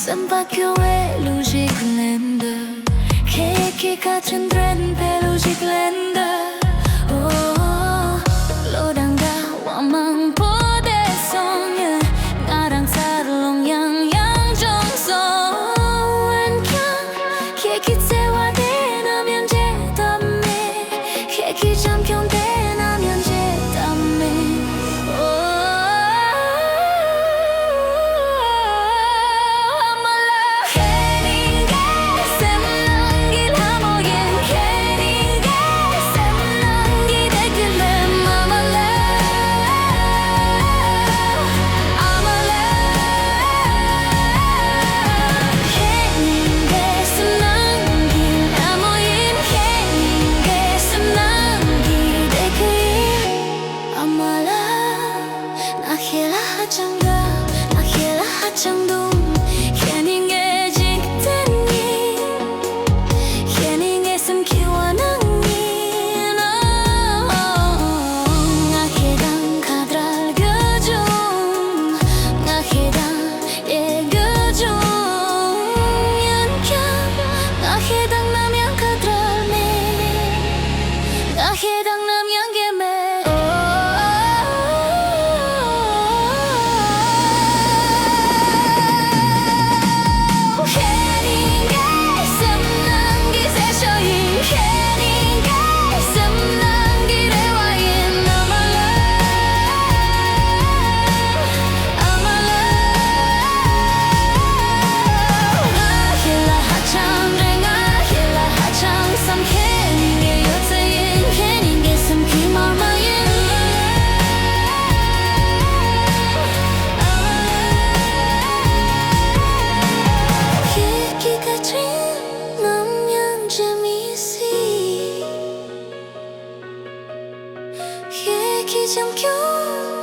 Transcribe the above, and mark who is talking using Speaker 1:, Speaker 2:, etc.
Speaker 1: Samba교의 루지글랜드 케이크 같은 트렌드 루지글랜드 로랑다 왕망보대송 나랑 살롱 양양정송 원경 케이크 세화대나면 제담매 케이크 잠경대나면 제담매 장동 캐닝의 직대니 캐닝의 숨기와 낭이 나해당 가드랄 그중 나해당 예그중 연경 나해당 남양 가드랄 매 나해당 남양 개매 기정교